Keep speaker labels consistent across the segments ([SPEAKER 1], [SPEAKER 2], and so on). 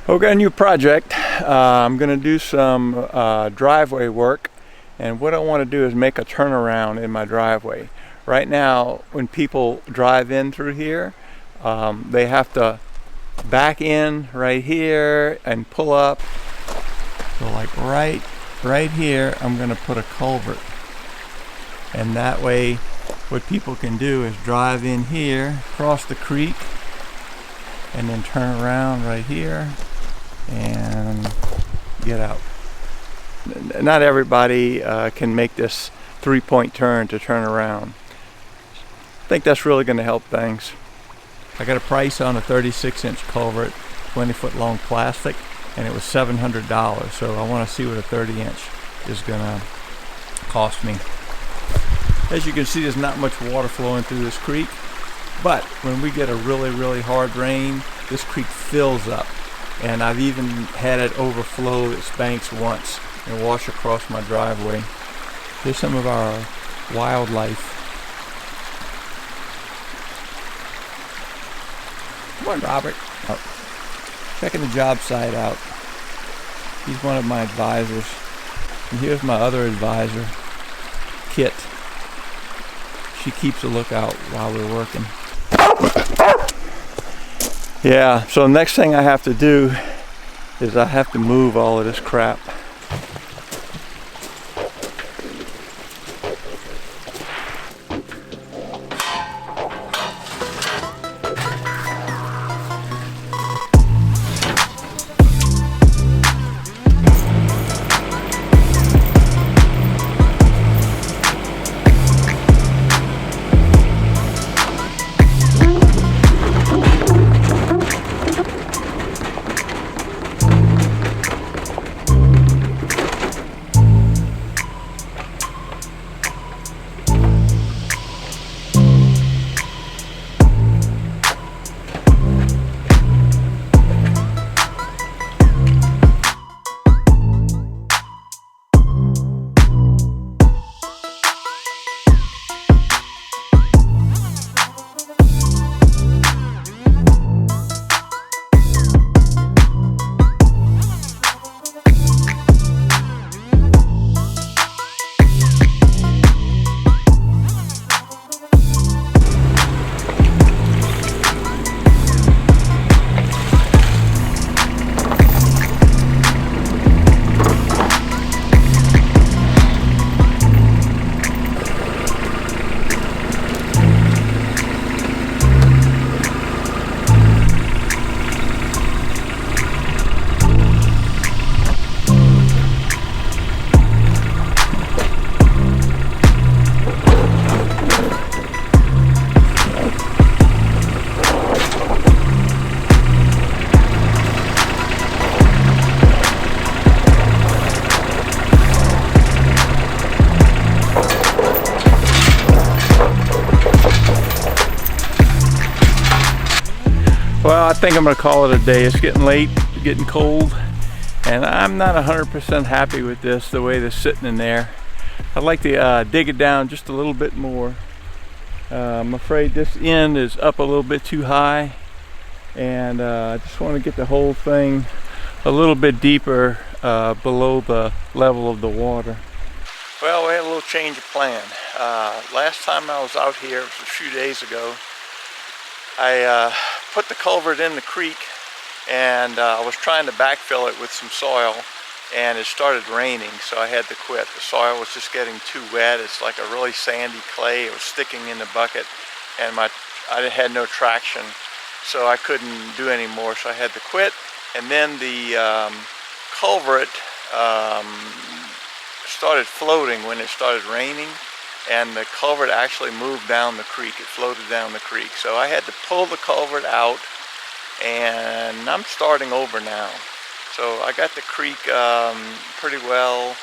[SPEAKER 1] Okay, a new project. I'm going to do some driveway work, and what I want to do is make a turnaround in my driveway. Right now, when people drive in through here, they have to back in right here and pull up. So like right here, I'm going to put a culvert, and that way what people can do is drive in here, cross the creek, and then turn around right here and get out. Not everybody can make this 3-point turn to turn around. I think that's really going to help things. I got a price on a 36-inch culvert, 20-foot long plastic, and it was $700. So I want to see what a 30-inch is going to cost me. As you can see, there's not much water flowing through this creek, but when we get a really hard rain, this creek fills up. And I've even had it overflow its banks once and wash across my driveway. Here's some of our wildlife. Come on, Robert. Oh. Checking the job site out. He's one of my advisors. And here's my other advisor, Kit. She keeps a lookout while we're working. Yeah, so next thing I have to do is I have to move all of this crap. Well, I think I'm going to call it a day. It's getting late, it's getting cold, and I'm not 100% happy with this, the way it's sitting in there. I'd like to dig it down just a little bit more. I'm afraid this end is up a little bit too high, and I just want to get the whole thing a little bit deeper below the level of the water. Well, we had a little change of plan. Last time I was out here, it was a few days ago, I put the culvert in the creek, and I was trying to backfill it with some soil, and it started raining, so I had to quit. The soil was just getting too wet. It's like a really sandy clay. It was sticking in the bucket, and I had no traction, so I couldn't do any more, so I had to quit. And then the culvert started floating when it started raining, and the culvert actually moved down the creek. It floated down the creek. So I had to pull the culvert out, and I'm starting over now. So I got the creek pretty well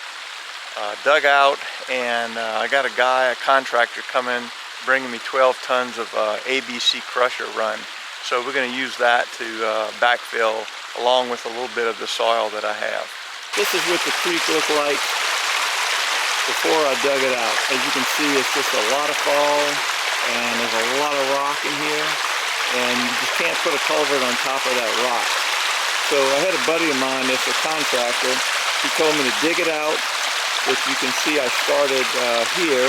[SPEAKER 1] dug out, and I got a contractor coming, bringing me 12 tons of ABC crusher run. So we're going to use that to backfill along with a little bit of the soil that I have. This is what the creek looked like before I dug it out. As you can see, it's just a lot of fall, and there's a lot of rock in here, and you just can't put a culvert on top of that rock. So So I had a buddy of mine that's a contractor. He told me to dig it out, which you can see I started here.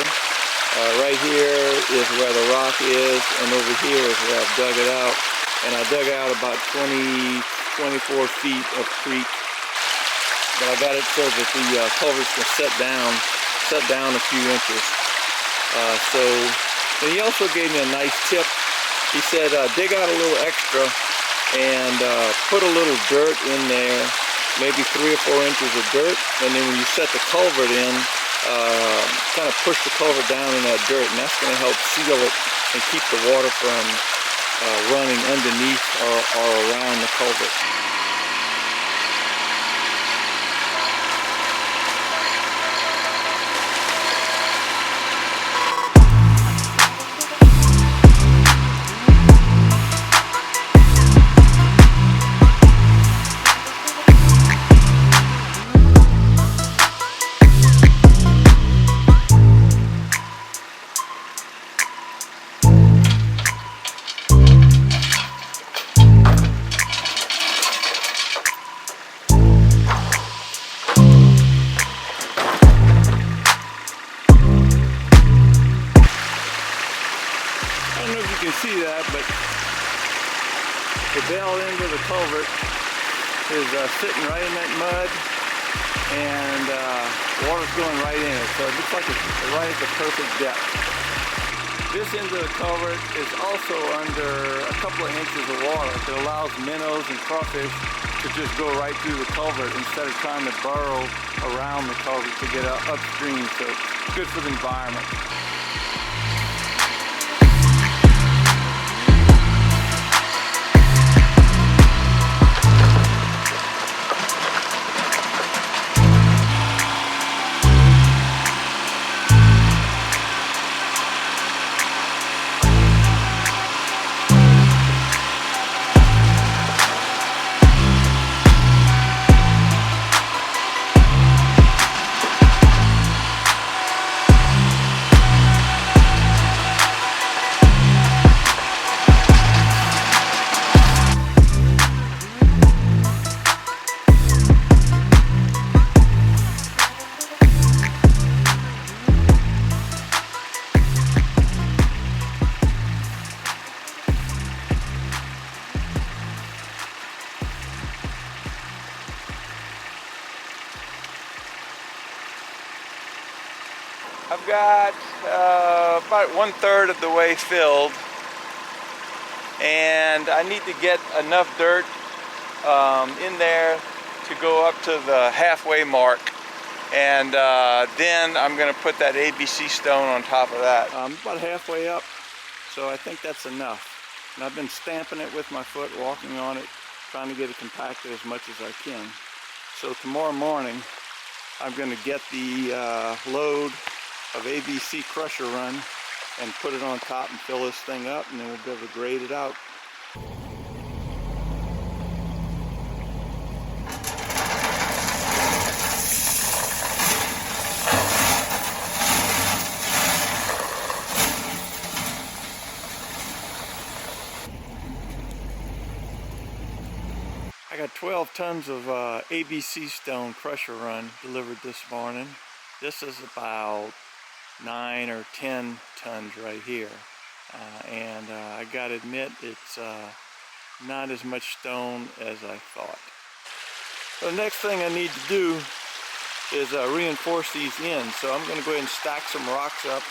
[SPEAKER 1] Right here is where the rock is, and over here is where I've dug it out. And I dug out about 24 feet of creek. But I got it so that the culverts can set down a few inches. And he also gave me a nice tip. He said, dig out a little extra and put a little dirt in there, maybe 3 or 4 inches of dirt, and then when you set the culvert in, kind of push the culvert down in that dirt, and that's going to help seal it and keep the water from running underneath or around the culvert. I don't know if you can see that, but the bell end of the culvert is sitting right in that mud, and water's going right in it, so it looks like it's right at the perfect depth. This end of the culvert is also under a couple of inches of water. It allows minnows and crawfish to just go right through the culvert instead of trying to burrow around the culvert to get upstream, so it's good for the environment. I've got about 1/3 of the way filled, and I need to get enough dirt in there to go up to the halfway mark, and then I'm going to put that ABC stone on top of that. I'm about halfway up, so I think that's enough. And I've been stamping it with my foot, walking on it, trying to get it compacted as much as I can. So tomorrow morning I'm going to get the load of ABC crusher run and put it on top and fill this thing up, and then we'll be able to grade it out. I got 12 tons of ABC stone crusher run delivered this morning. This is about 9 or 10 tons right here, and I gotta admit it's not as much stone as I thought. So the next thing I need to do is reinforce these ends, so I'm going to go ahead and stack some rocks up.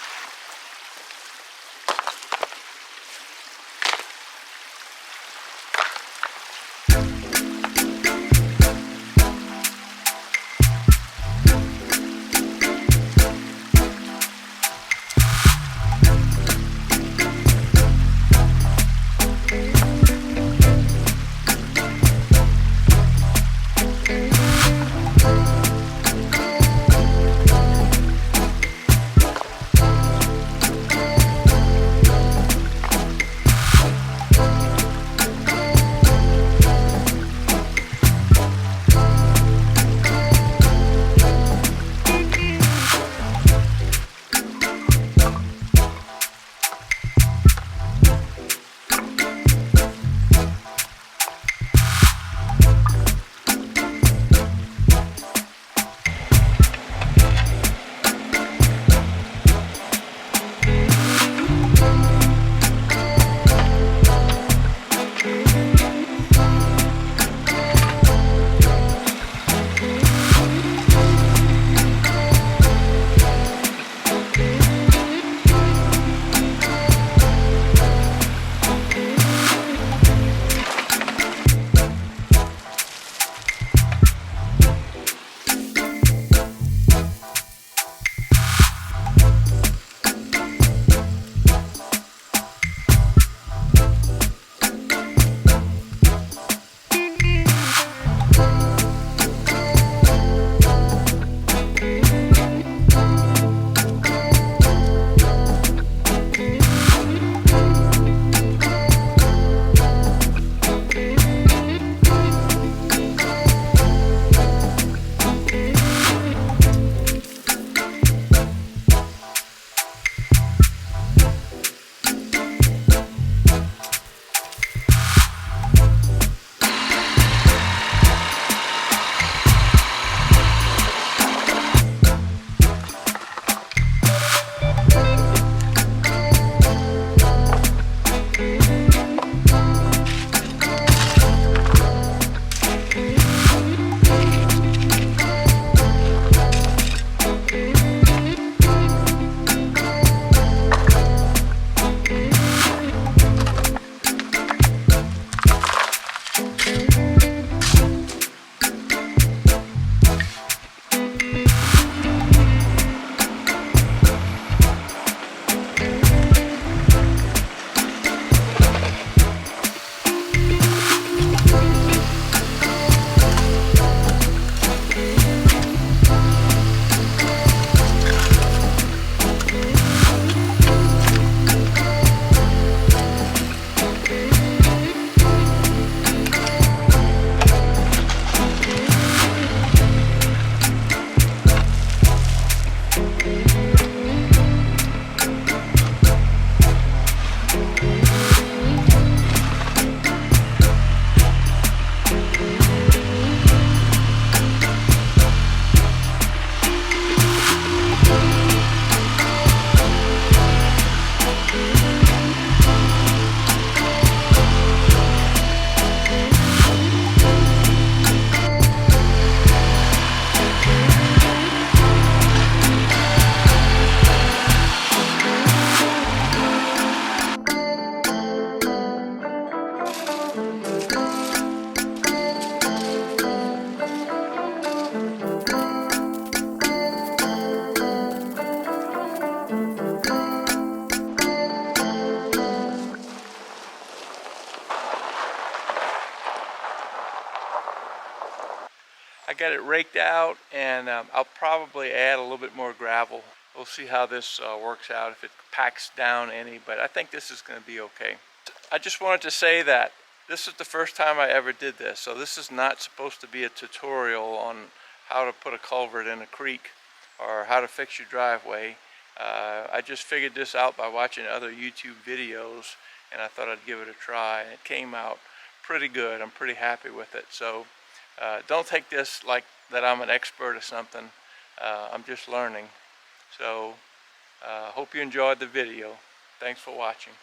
[SPEAKER 1] I got it raked out, and I'll probably add a little bit more gravel. We'll see how this works out, if it packs down any, but I think this is going to be okay. I just wanted to say that this is the first time I ever did this, so this is not supposed to be a tutorial on how to put a culvert in a creek or how to fix your driveway. I just figured this out by watching other YouTube videos, and I thought I'd give it a try, and it came out pretty good. I'm pretty happy with it. So don't take this like that I'm an expert or something. I'm just learning. So hope you enjoyed the video. Thanks for watching.